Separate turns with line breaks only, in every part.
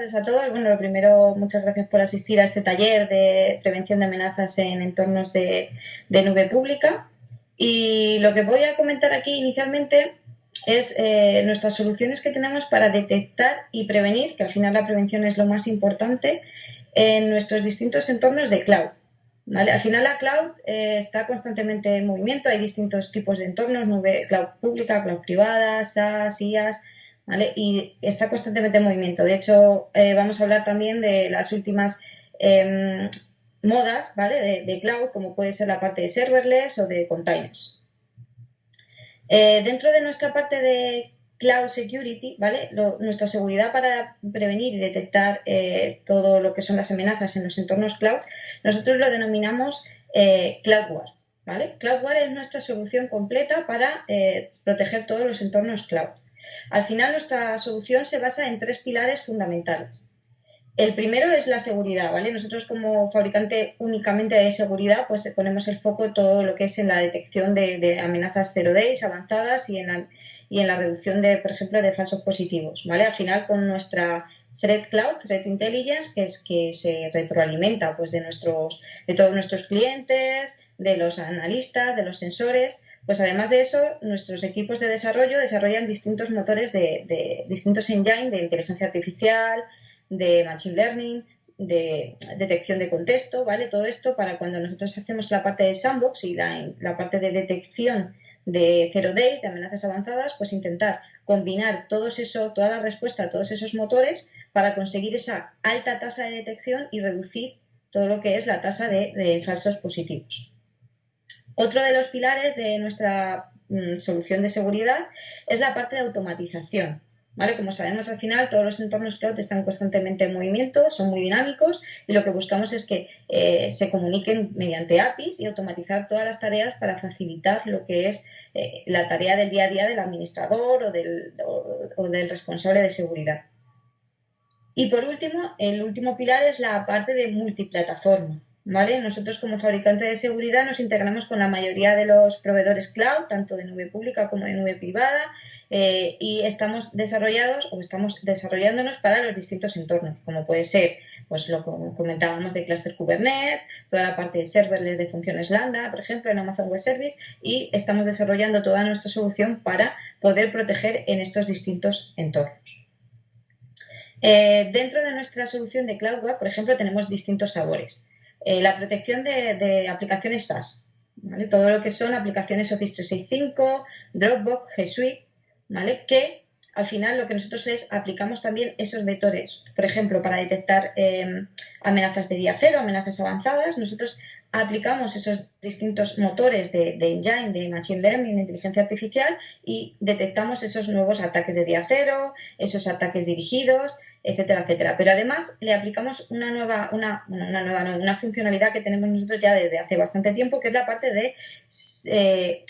tardes a todos. Bueno, lo primero, muchas gracias por asistir a este taller de prevención de amenazas en entornos de nube pública. Y lo que voy a comentar aquí inicialmente es nuestras soluciones que tenemos para detectar y prevenir, que al final la prevención es lo más importante, en nuestros distintos entornos de cloud. ¿Vale? Al final la cloud está constantemente en movimiento, hay distintos tipos de entornos, nube, cloud pública, cloud privada, SaaS, IaaS, ¿vale? Y está constantemente en movimiento. De hecho, vamos a hablar también de las últimas modas, ¿vale? De cloud, como puede ser la parte de serverless o de containers. Dentro de nuestra parte de Cloud Security, ¿vale? Nuestra seguridad para prevenir y detectar todo lo que son las amenazas en los entornos cloud, nosotros lo denominamos CloudWare, ¿vale? CloudWare es nuestra solución completa para proteger todos los entornos cloud. Al final, nuestra solución se basa en 3 pilares fundamentales. El primero es la seguridad, ¿vale? Nosotros como fabricante únicamente de seguridad, pues ponemos el foco todo lo que es en la detección de amenazas zero days avanzadas y en la reducción de, por ejemplo, de falsos positivos, ¿vale? Al final, con nuestra Threat Cloud, Threat Intelligence, que es que se retroalimenta pues de todos nuestros clientes, de los analistas, de los sensores. Pues además de eso, nuestros equipos de desarrollo desarrollan distintos motores de distintos engines de inteligencia artificial, de machine learning, de detección de contexto, ¿vale? Todo esto para cuando nosotros hacemos la parte de sandbox y la parte de detección de zero days, de amenazas avanzadas, pues intentar combinar toda la respuesta a todos esos motores para conseguir esa alta tasa de detección y reducir todo lo que es la tasa de falsos positivos. Otro de los pilares de nuestra solución de seguridad es la parte de automatización. ¿Vale? Como sabemos, al final todos los entornos cloud están constantemente en movimiento, son muy dinámicos y lo que buscamos es que se comuniquen mediante APIs y automatizar todas las tareas para facilitar lo que es la tarea del día a día del administrador o del responsable de seguridad. Y por último, el último pilar es la parte de multiplataforma. ¿Vale? Nosotros como fabricante de seguridad nos integramos con la mayoría de los proveedores cloud, tanto de nube pública como de nube privada, y estamos desarrollándonos para los distintos entornos, como puede ser, pues lo que comentábamos de Cluster Kubernetes, toda la parte de serverless de funciones Lambda, por ejemplo, en Amazon Web Service, y estamos desarrollando toda nuestra solución para poder proteger en estos distintos entornos. Dentro de nuestra solución de CloudWare, por ejemplo, tenemos distintos sabores. La protección de aplicaciones SaaS, ¿vale? Todo lo que son aplicaciones Office 365, Dropbox, G Suite, ¿vale? Que al final lo que nosotros aplicamos también esos vectores. Por ejemplo, para detectar amenazas de día cero, amenazas avanzadas, nosotros aplicamos esos distintos motores de engine, de machine learning, de inteligencia artificial y detectamos esos nuevos ataques de día cero, esos ataques dirigidos, etcétera, etcétera. Pero además le aplicamos una funcionalidad que tenemos nosotros ya desde hace bastante tiempo, que es la parte de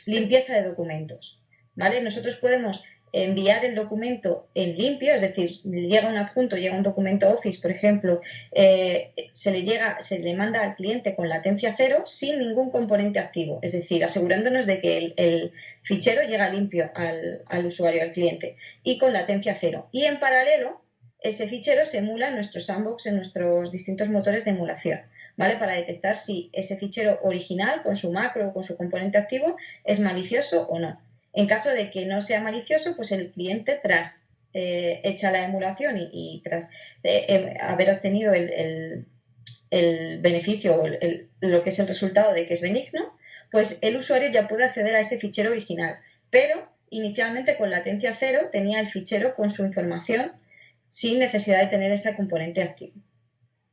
limpieza de documentos, ¿vale? Nosotros podemos enviar el documento en limpio, es decir, llega un adjunto, llega un documento Office, por ejemplo, se le manda al cliente con latencia cero sin ningún componente activo, es decir, asegurándonos de que el fichero llega limpio al usuario, al cliente, y con latencia cero. Y en paralelo, ese fichero se emula en nuestros sandbox, en nuestros distintos motores de emulación, ¿vale? Para detectar si ese fichero original, con su macro o con su componente activo, es malicioso o no. En caso de que no sea malicioso, pues el cliente, tras hecha la emulación y tras haber obtenido el beneficio o lo que es el resultado de que es benigno, pues el usuario ya puede acceder a ese fichero original. Pero inicialmente con latencia cero tenía el fichero con su información sin necesidad de tener ese componente activo.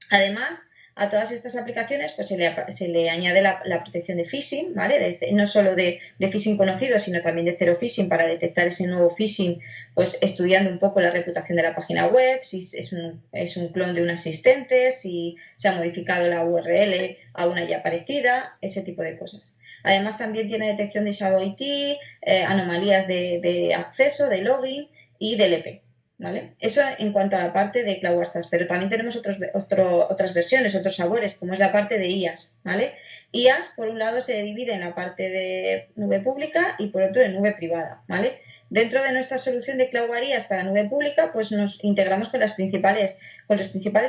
Además, a todas estas aplicaciones pues se le añade la protección de phishing, ¿vale? No solo de phishing conocido, sino también de zero phishing para detectar ese nuevo phishing, pues estudiando un poco la reputación de la página web, si es un clon de un asistente, si se ha modificado la URL a una ya parecida, ese tipo de cosas. Además, también tiene detección de Shadow IT, anomalías de acceso, de login y del EP. ¿Vale? Eso en cuanto a la parte de CloudWare SaaS, pero también tenemos otras versiones, otros sabores, como es la parte de IaaS, ¿vale? IaaS, por un lado, se divide en la parte de nube pública y por otro en nube privada, ¿vale? Dentro de nuestra solución de Cloud Guardias para nube pública, pues nos integramos con los principales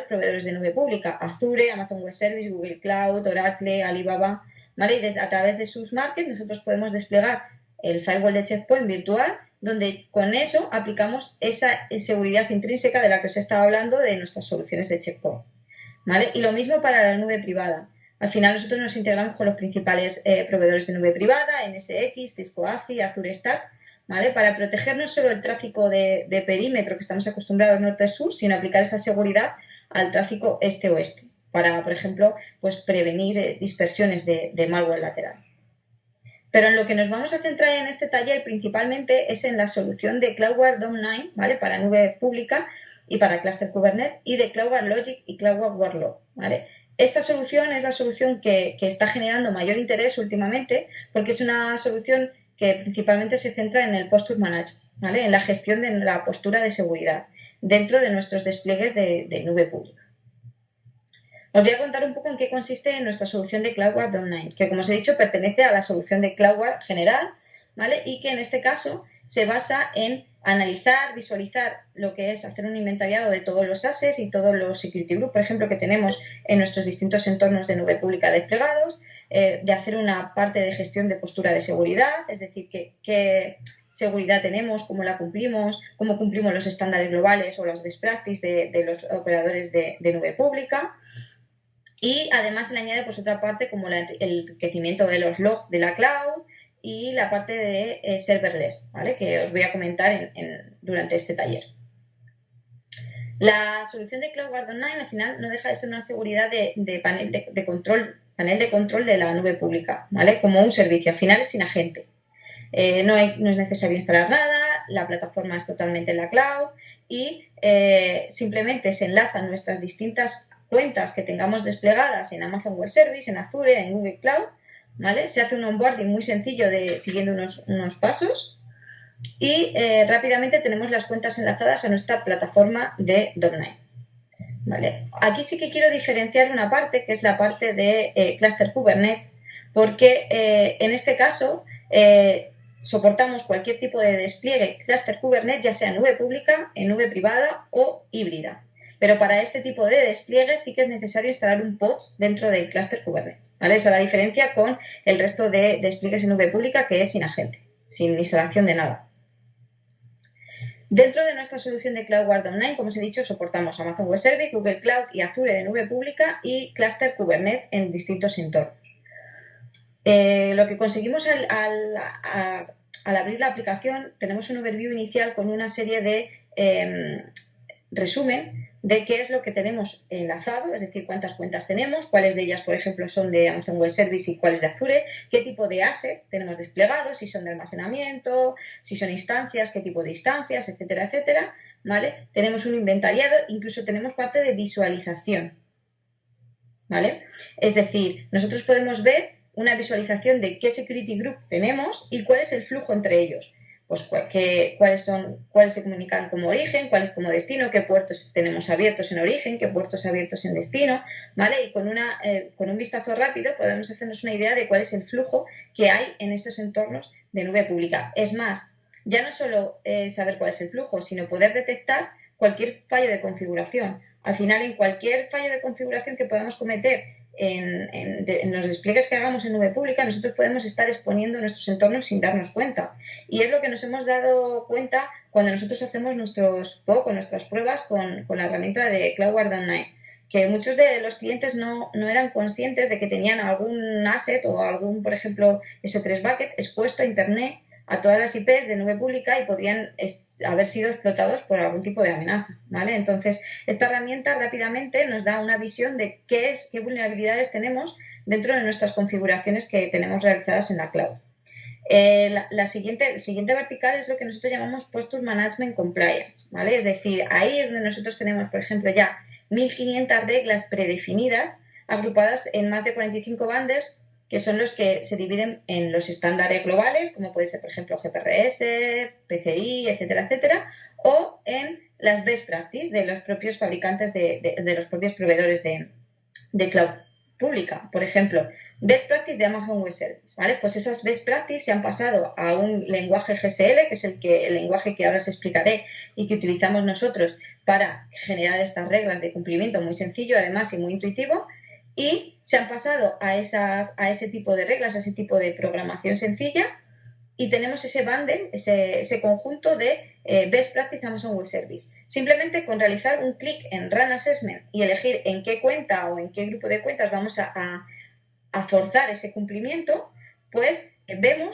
proveedores de nube pública: Azure, Amazon Web Service, Google Cloud, Oracle, Alibaba, ¿vale? Y a través de sus markets nosotros podemos desplegar el firewall de Checkpoint virtual, donde con eso aplicamos esa seguridad intrínseca de la que os he estado hablando de nuestras soluciones de Checkpoint, ¿vale? Y lo mismo para la nube privada. Al final nosotros nos integramos con los principales proveedores de nube privada: NSX, Cisco ACI, Azure Stack, ¿vale? Para proteger no solo el tráfico de perímetro que estamos acostumbrados norte-sur, sino aplicar esa seguridad al tráfico este-oeste, para, por ejemplo, pues prevenir dispersiones de malware lateral. Pero en lo que nos vamos a centrar en este taller principalmente es en la solución de CloudGuard Dome9, ¿vale? Para nube pública y para Cluster Kubernetes, y de CloudGuard Logic y CloudGuard Workload, ¿vale? Esta solución es la solución que está generando mayor interés últimamente, porque es una solución que principalmente se centra en el Posture Management, ¿vale? En la gestión de la postura de seguridad dentro de nuestros despliegues de nube pública. Os voy a contar un poco en qué consiste nuestra solución de CloudGuard Dome9, que, como os he dicho, pertenece a la solución de CloudGuard general, ¿vale? Y que en este caso se basa en analizar, visualizar lo que es hacer un inventariado de todos los assets y todos los security group, por ejemplo, que tenemos en nuestros distintos entornos de nube pública desplegados, de hacer una parte de gestión de postura de seguridad, es decir, qué seguridad tenemos, cómo la cumplimos, cómo cumplimos los estándares globales o las best practices de los operadores de nube pública. Y además se le añade pues otra parte como el crecimiento de los logs de la cloud y la parte de serverless, ¿vale? Que os voy a comentar durante este taller. La solución de CloudGuard Dome9 al final no deja de ser una seguridad de panel de control de la nube pública, ¿vale? Como un servicio, al final es sin agente. No es necesario instalar nada, la plataforma es totalmente en la cloud y simplemente se enlazan nuestras distintas cuentas que tengamos desplegadas en Amazon Web Service, en Azure, en Google Cloud, ¿vale? Se hace un onboarding muy sencillo siguiendo unos pasos y rápidamente tenemos las cuentas enlazadas a nuestra plataforma de Dome9, ¿vale? Aquí sí que quiero diferenciar una parte, que es la parte de Cluster Kubernetes, porque en este caso soportamos cualquier tipo de despliegue Cluster Kubernetes, ya sea en nube pública, en nube privada o híbrida. Pero para este tipo de despliegues sí que es necesario instalar un pod dentro del Cluster Kubernetes, ¿vale? Esa es la diferencia con el resto de despliegues en nube pública, que es sin agente, sin instalación de nada. Dentro de nuestra solución de CloudGuard Dome9, como os he dicho, soportamos Amazon Web Service, Google Cloud y Azure de nube pública y Cluster Kubernetes en distintos entornos. Lo que conseguimos al abrir la aplicación, tenemos un overview inicial con una serie de resumen de qué es lo que tenemos enlazado, es decir, cuántas cuentas tenemos, cuáles de ellas, por ejemplo, son de Amazon Web Service y cuáles de Azure, qué tipo de asset tenemos desplegados, si son de almacenamiento, si son instancias, qué tipo de instancias, etcétera, etcétera, ¿vale? Tenemos un inventariado, incluso tenemos parte de visualización, ¿vale? Es decir, nosotros podemos ver una visualización de qué security group tenemos y cuál es el flujo entre ellos. Pues cuáles se comunican como origen, cuáles como destino, qué puertos tenemos abiertos en origen, qué puertos abiertos en destino, ¿vale? Y con un vistazo rápido podemos hacernos una idea de cuál es el flujo que hay en esos entornos de nube pública. Es más, ya no solo saber cuál es el flujo, sino poder detectar cualquier fallo de configuración. Al final, en cualquier fallo de configuración que podamos cometer en los despliegues que hagamos en nube pública, nosotros podemos estar exponiendo nuestros entornos sin darnos cuenta. Y es lo que nos hemos dado cuenta cuando nosotros hacemos nuestras pruebas con la herramienta de CloudGuard Dome9, que muchos de los clientes no eran conscientes de que tenían algún asset o algún, por ejemplo, S3 bucket expuesto a Internet, a todas las IPs de nube pública, y podrían haber sido explotados por algún tipo de amenaza, ¿vale? Entonces, esta herramienta rápidamente nos da una visión de qué vulnerabilidades tenemos dentro de nuestras configuraciones que tenemos realizadas en la cloud. El siguiente vertical es lo que nosotros llamamos Posture Management Compliance, ¿vale? Es decir, ahí es donde nosotros tenemos, por ejemplo, ya 1.500 reglas predefinidas agrupadas en más de 45 bundles, que son los que se dividen en los estándares globales, como puede ser, por ejemplo, GPRS, PCI, etcétera, etcétera, o en las best practices de los propios fabricantes, de los propios proveedores de cloud. pública. Por ejemplo, Best Practice de Amazon Web Service, ¿vale? Pues esas Best Practice se han pasado a un lenguaje GSL, que es el lenguaje que ahora os explicaré y que utilizamos nosotros para generar estas reglas de cumplimiento muy sencillo, además, y muy intuitivo, y se han pasado a ese tipo de reglas, a ese tipo de programación sencilla, y tenemos ese bundle, ese conjunto de Best Practice Amazon Web Service. Simplemente con realizar un clic en Run Assessment y elegir en qué cuenta o en qué grupo de cuentas vamos a forzar ese cumplimiento, pues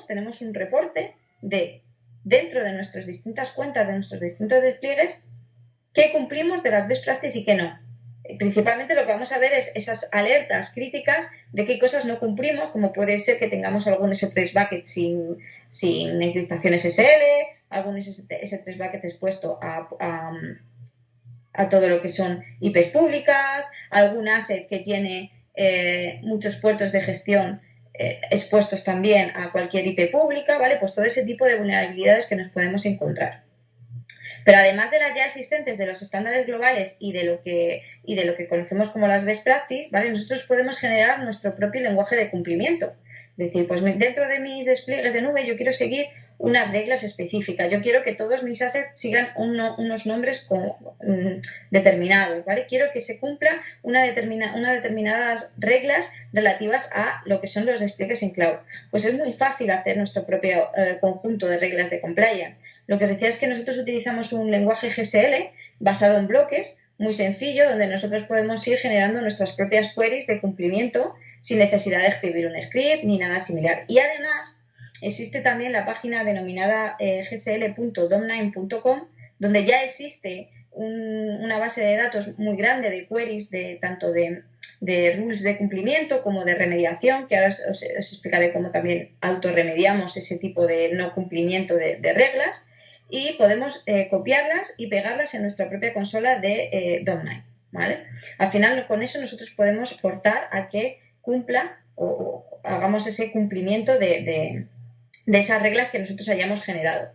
tenemos un reporte de dentro de nuestras distintas cuentas, de nuestros distintos despliegues, qué cumplimos de las Best Practice y qué no. Principalmente lo que vamos a ver es esas alertas críticas de qué cosas no cumplimos, como puede ser que tengamos algún S3 bucket sin encriptación SSL, algún S3 bucket expuesto a todo lo que son IPs públicas, algún asset que tiene muchos puertos de gestión expuestos también a cualquier IP pública, ¿vale? Pues todo ese tipo de vulnerabilidades que nos podemos encontrar. Pero además de las ya existentes, de los estándares globales y de lo que conocemos como las best practice, ¿vale? Nosotros podemos generar nuestro propio lenguaje de cumplimiento. Es decir, pues dentro de mis despliegues de nube yo quiero seguir unas reglas específicas. Yo quiero que todos mis assets sigan unos nombres determinados, ¿vale? Quiero que se cumpla unas determinadas reglas relativas a lo que son los despliegues en cloud. Pues es muy fácil hacer nuestro propio conjunto de reglas de compliance. Lo que os decía es que nosotros utilizamos un lenguaje GSL basado en bloques, muy sencillo, donde nosotros podemos ir generando nuestras propias queries de cumplimiento sin necesidad de escribir un script ni nada similar. Y además existe también la página denominada gsl.dom9.com, donde ya existe una base de datos muy grande de queries tanto de rules de cumplimiento como de remediación, que ahora os explicaré cómo también autorremediamos ese tipo de no cumplimiento de reglas, y podemos copiarlas y pegarlas en nuestra propia consola de Dom9, ¿vale? Al final, con eso nosotros podemos forzar a que cumpla o hagamos ese cumplimiento de esas reglas que nosotros hayamos generado.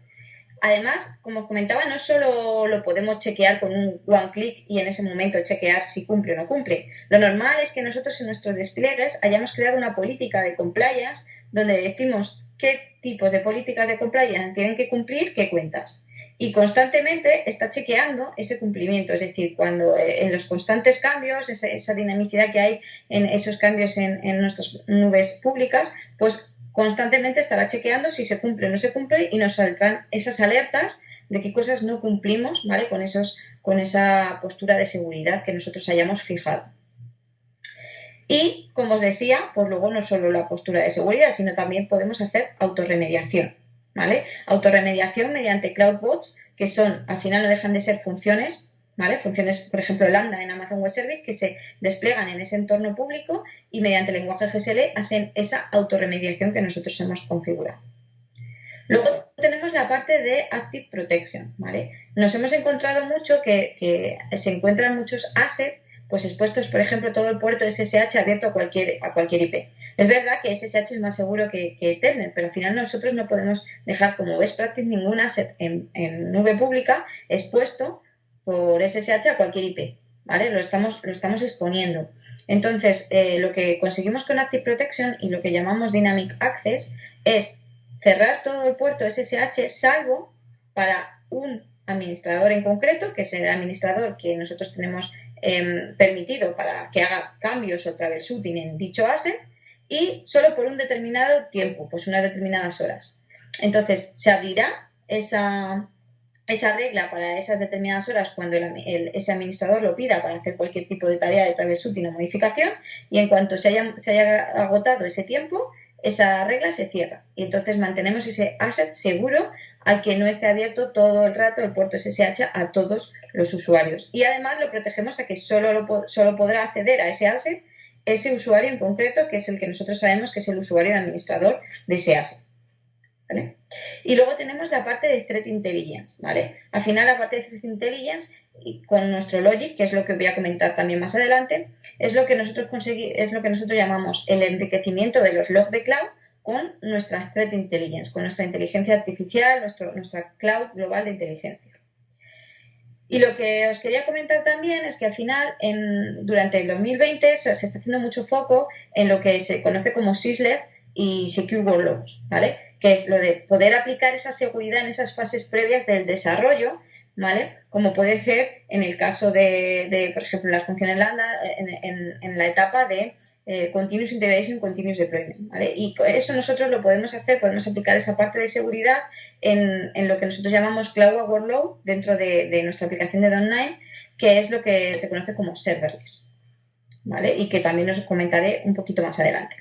Además, como os comentaba, no solo lo podemos chequear con un one click y en ese momento chequear si cumple o no cumple. Lo normal es que nosotros en nuestros despliegues hayamos creado una política de compliance donde decimos qué tipos de políticas de compliance tienen que cumplir qué cuentas. Y constantemente está chequeando ese cumplimiento, es decir, cuando en los constantes cambios, esa dinamicidad que hay en esos cambios en nuestras nubes públicas, pues constantemente estará chequeando si se cumple o no se cumple y nos saldrán esas alertas de qué cosas no cumplimos, ¿vale? Con esa postura de seguridad que nosotros hayamos fijado. Y, como os decía, pues luego no solo la postura de seguridad, sino también podemos hacer autorremediación, ¿vale? Autorremediación mediante CloudBots, que al final no dejan de ser funciones, ¿vale? Funciones, por ejemplo, Lambda en Amazon Web Service, que se despliegan en ese entorno público y mediante el lenguaje GSL hacen esa autorremediación que nosotros hemos configurado. Luego tenemos la parte de Active Protection, ¿vale? Nos hemos encontrado mucho que se encuentran muchos assets pues expuestos, por ejemplo, todo el puerto SSH abierto a cualquier IP. Es verdad que SSH es más seguro que Ethernet, pero al final nosotros no podemos dejar como best practice ningún asset en nube pública expuesto por SSH a cualquier IP, ¿vale? Lo estamos exponiendo. Entonces, lo que conseguimos con Active Protection y lo que llamamos Dynamic Access es cerrar todo el puerto SSH salvo para un administrador en concreto, que es el administrador que nosotros tenemos permitido para que haga cambios o troubleshooting en dicho asset y solo por un determinado tiempo, pues unas determinadas horas. Entonces, se abrirá esa regla para esas determinadas horas cuando ese administrador lo pida para hacer cualquier tipo de tarea de troubleshooting o modificación y en cuanto se haya agotado ese tiempo, esa regla se cierra y entonces mantenemos ese asset seguro al que no esté abierto todo el rato el puerto SSH a todos los usuarios. Y además lo protegemos a que solo podrá acceder a ese asset ese usuario en concreto, que es el que nosotros sabemos que es el usuario de administrador de ese asset, ¿vale? Y luego tenemos la parte de Threat Intelligence, ¿vale? Al final la parte de Threat Intelligence con nuestro logic, que es lo que voy a comentar también más adelante, es lo que nosotros llamamos el enriquecimiento de los logs de cloud con nuestra Threat Intelligence, con nuestra inteligencia artificial, nuestra cloud global de inteligencia. Y lo que os quería comentar también es que al final, durante el 2020, se está haciendo mucho foco en lo que se conoce como SysLab y Secure Workloads, ¿vale? Que es lo de poder aplicar esa seguridad en esas fases previas del desarrollo, ¿vale? Como puede ser en el caso por ejemplo, las funciones lambda, en la etapa de Continuous Integration, Continuous Deployment, ¿vale? Y eso nosotros lo podemos hacer, podemos aplicar esa parte de seguridad en lo que nosotros llamamos Cloud Workload dentro de nuestra aplicación de Dom9, que es lo que se conoce como serverless, ¿vale? Y que también os comentaré un poquito más adelante.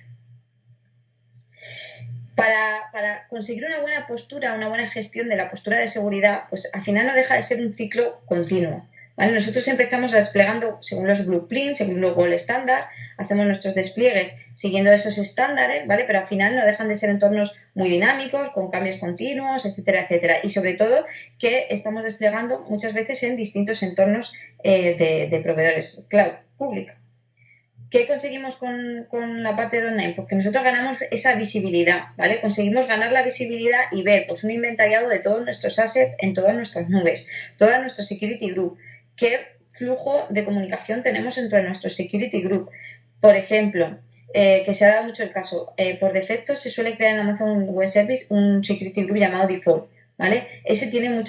Para conseguir una buena postura, una buena gestión de la postura de seguridad, pues al final no deja de ser un ciclo continuo. ¿Vale? Nosotros empezamos desplegando según los blueprints, según los gold estándar, hacemos nuestros despliegues siguiendo esos estándares, ¿vale? Pero al final no dejan de ser entornos muy dinámicos, con cambios continuos, etcétera, etcétera. Y sobre todo que estamos desplegando muchas veces en distintos entornos de proveedores cloud pública. ¿Qué conseguimos con la parte de online? Porque nosotros ganamos esa visibilidad, ¿vale? Conseguimos ganar la visibilidad y ver pues, un inventariado de todos nuestros assets en todas nuestras nubes, toda nuestra security group, qué flujo de comunicación tenemos entre nuestro security group. Por ejemplo, que se ha dado mucho el caso, por defecto se suele crear en Amazon Web Service un security group llamado default, ¿vale? Ese tiene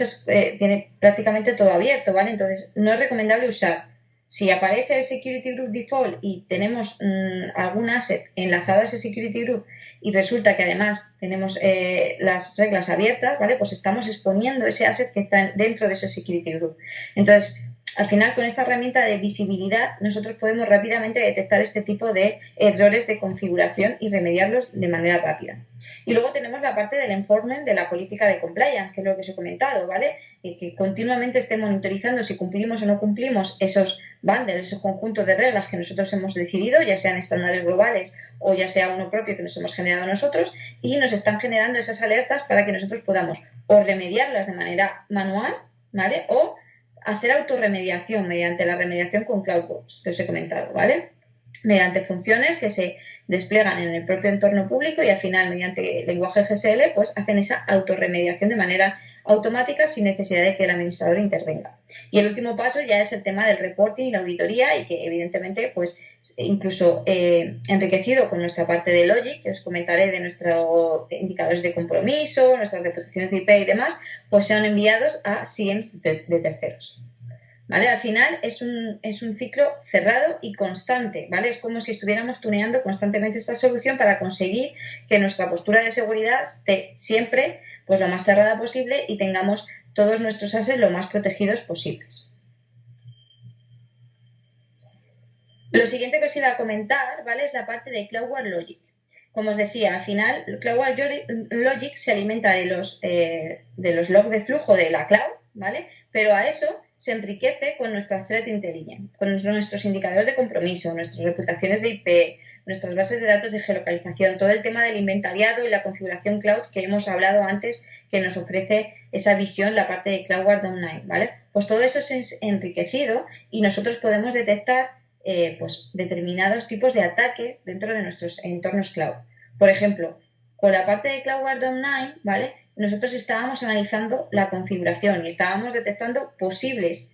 tiene prácticamente todo abierto, ¿vale? Entonces no es recomendable usar. Si aparece el Security Group Default y tenemos algún asset enlazado a ese Security Group y resulta que además tenemos las reglas abiertas, ¿vale? Pues estamos exponiendo ese asset que está dentro de ese Security Group. Entonces, al final, con esta herramienta de visibilidad, nosotros podemos rápidamente detectar este tipo de errores de configuración y remediarlos de manera rápida. Y luego tenemos la parte del enforcement de la política de compliance, que es lo que os he comentado, ¿vale? Y que continuamente esté monitorizando si cumplimos o no cumplimos esos bundles, esos conjuntos de reglas que nosotros hemos decidido, ya sean estándares globales o ya sea uno propio que nos hemos generado nosotros, y nos están generando esas alertas para que nosotros podamos o remediarlas de manera manual, ¿vale? O hacer autorremediación mediante la remediación con CloudWatch, que os he comentado, ¿vale? Mediante funciones que se despliegan en el propio entorno público y al final, mediante el lenguaje GSL, pues hacen esa autorremediación de manera automática sin necesidad de que el administrador intervenga. Y el último paso ya es el tema del reporting y la auditoría y que evidentemente pues incluso enriquecido con nuestra parte de Logic, que os comentaré de nuestros indicadores de compromiso, nuestras reputaciones de IP y demás, pues sean enviados a SIEMs de terceros. ¿Vale? Al final es un ciclo cerrado y constante, ¿vale? Es como si estuviéramos tuneando constantemente esta solución para conseguir que nuestra postura de seguridad esté siempre pues lo más cerrada posible y tengamos todos nuestros assets lo más protegidos posibles. Lo siguiente que os iba a comentar, ¿vale? Es la parte de CloudWatch Logic. Como os decía, al final CloudWatch Logic se alimenta de los logs de flujo de la cloud, ¿vale? Pero a eso se enriquece con nuestra Threat Intelligence, con nuestros indicadores de compromiso, nuestras reputaciones de IP, nuestras bases de datos de geolocalización, todo el tema del inventariado y la configuración cloud que hemos hablado antes, que nos ofrece esa visión, la parte de CloudWatch Online, ¿vale? Pues todo eso es enriquecido y nosotros podemos detectar pues determinados tipos de ataques dentro de nuestros entornos cloud. Por ejemplo, con la parte de CloudWatch Online, ¿vale? Nosotros estábamos analizando la configuración y estábamos detectando posibles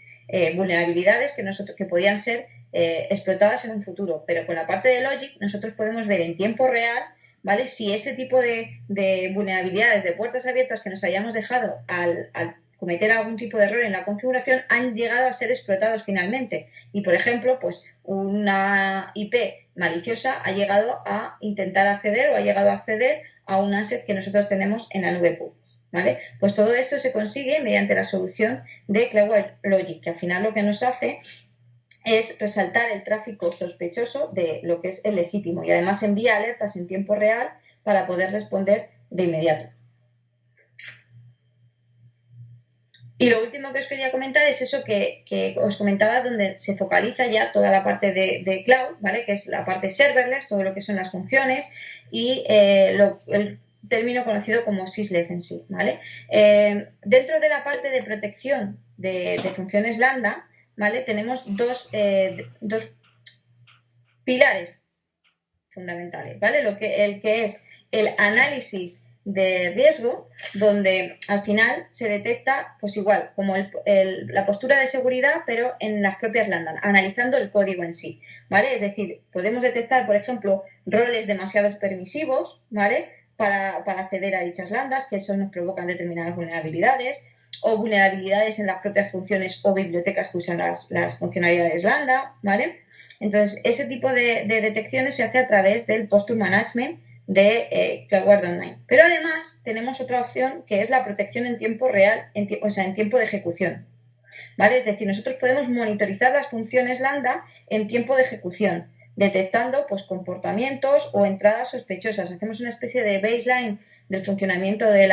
vulnerabilidades que podían ser explotadas en un futuro. Pero con la parte de Logic nosotros podemos ver en tiempo real, ¿vale? Si ese tipo de vulnerabilidades, de puertas abiertas que nos hayamos dejado al cometer algún tipo de error en la configuración han llegado a ser explotados finalmente. Y, por ejemplo, pues una IP maliciosa ha llegado a intentar acceder o ha llegado a acceder a un asset que nosotros tenemos en la nube pública, ¿vale? Pues todo esto se consigue mediante la solución de CloudWatch Logic, que al final lo que nos hace es resaltar el tráfico sospechoso de lo que es el legítimo y además envía alertas en tiempo real para poder responder de inmediato. Y lo último que os quería comentar es eso que os comentaba, donde se focaliza ya toda la parte de cloud, ¿vale? Que es la parte serverless, todo lo que son las funciones y el término conocido como syslab en sí, ¿vale? Dentro de la parte de protección de funciones lambda, ¿vale? Tenemos dos pilares fundamentales, ¿vale? El que es el análisis de riesgo, donde al final se detecta, pues igual, como la postura de seguridad, pero en las propias Lambda, analizando el código en sí, ¿vale? Es decir, podemos detectar, por ejemplo, roles demasiado permisivos, ¿vale? Para acceder a dichas lambdas, que eso nos provocan determinadas vulnerabilidades, o vulnerabilidades en las propias funciones o bibliotecas que usan las funcionalidades lambda, ¿vale? Entonces, ese tipo de detecciones se hace a través del Posture Management de CloudGuard Online. Pero además tenemos otra opción que es la protección en tiempo real, o sea, en tiempo de ejecución, ¿vale? Es decir, nosotros podemos monitorizar las funciones lambda en tiempo de ejecución, detectando pues, comportamientos o entradas sospechosas. Hacemos una especie de baseline del funcionamiento de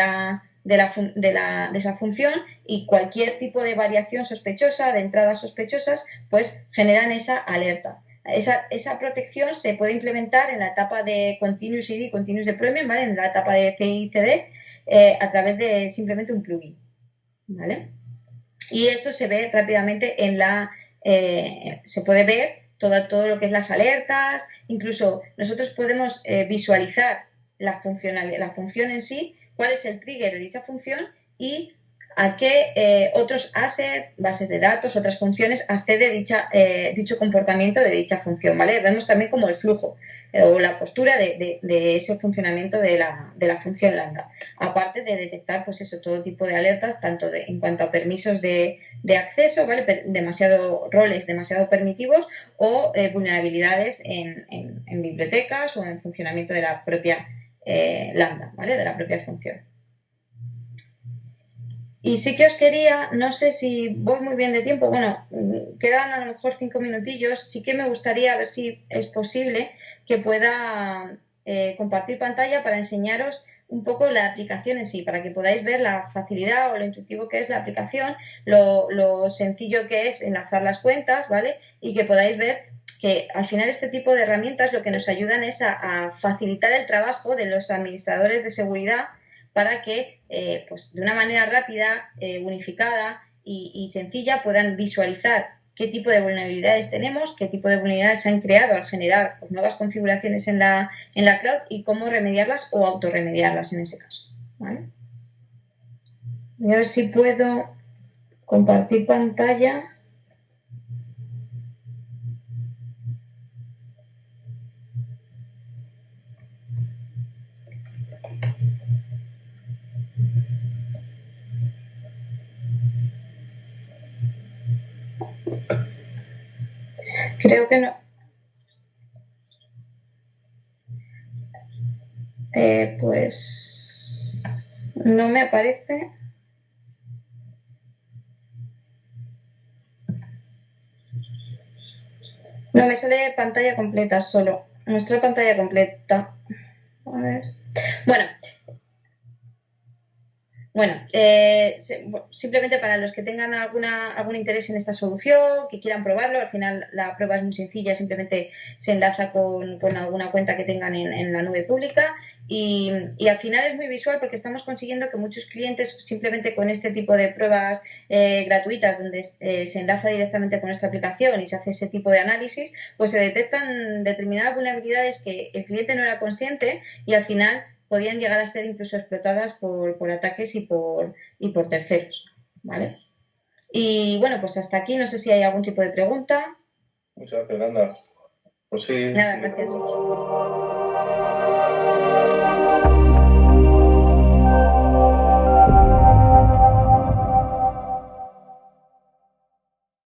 esa función y cualquier tipo de variación sospechosa, de entradas sospechosas, pues generan esa alerta. Esa protección se puede implementar en la etapa de Continuous CD, Continuous Deployment, ¿vale? En la etapa de CI/CD, a través de simplemente un plugin, ¿vale? Y esto se ve rápidamente se puede ver todo lo que es las alertas, incluso nosotros podemos visualizar la función en sí, cuál es el trigger de dicha función y a qué otros assets, bases de datos, otras funciones accede dicho comportamiento de dicha función, ¿vale? Vemos también como el flujo o la postura de ese funcionamiento de la función lambda, aparte de detectar pues eso, todo tipo de alertas, tanto en cuanto a permisos de acceso, ¿vale? Roles demasiado permitivos o vulnerabilidades en bibliotecas o en funcionamiento de la propia lambda, ¿vale? De la propia función. Y sí que os quería, no sé si voy muy bien de tiempo, bueno, quedan a lo mejor 5 minutillos, sí que me gustaría ver si es posible que pueda compartir pantalla para enseñaros un poco la aplicación en sí, para que podáis ver la facilidad o lo intuitivo que es la aplicación, lo sencillo que es enlazar las cuentas, ¿vale? Y que podáis ver que al final este tipo de herramientas lo que nos ayudan es a facilitar el trabajo de los administradores de seguridad para que pues de una manera rápida, unificada y sencilla puedan visualizar qué tipo de vulnerabilidades tenemos, qué tipo de vulnerabilidades se han creado al generar pues, nuevas configuraciones en la cloud y cómo remediarlas o autorremediarlas en ese caso. ¿Vale? Voy a ver si puedo compartir pantalla. Creo que no. Pues no me aparece. No, me sale pantalla completa solo. Muestra pantalla completa. A ver. Bueno, simplemente para los que tengan algún interés en esta solución, que quieran probarlo, al final la prueba es muy sencilla, simplemente se enlaza con alguna cuenta que tengan en la nube pública y al final es muy visual porque estamos consiguiendo que muchos clientes simplemente con este tipo de pruebas gratuitas donde se enlaza directamente con nuestra aplicación y se hace ese tipo de análisis, pues se detectan determinadas vulnerabilidades que el cliente no era consciente y al final podían llegar a ser incluso explotadas por ataques y por terceros, ¿vale? Y bueno, pues hasta aquí, no sé si hay algún tipo de pregunta.
Muchas gracias, Yolanda. Pues sí.
Nada, gracias.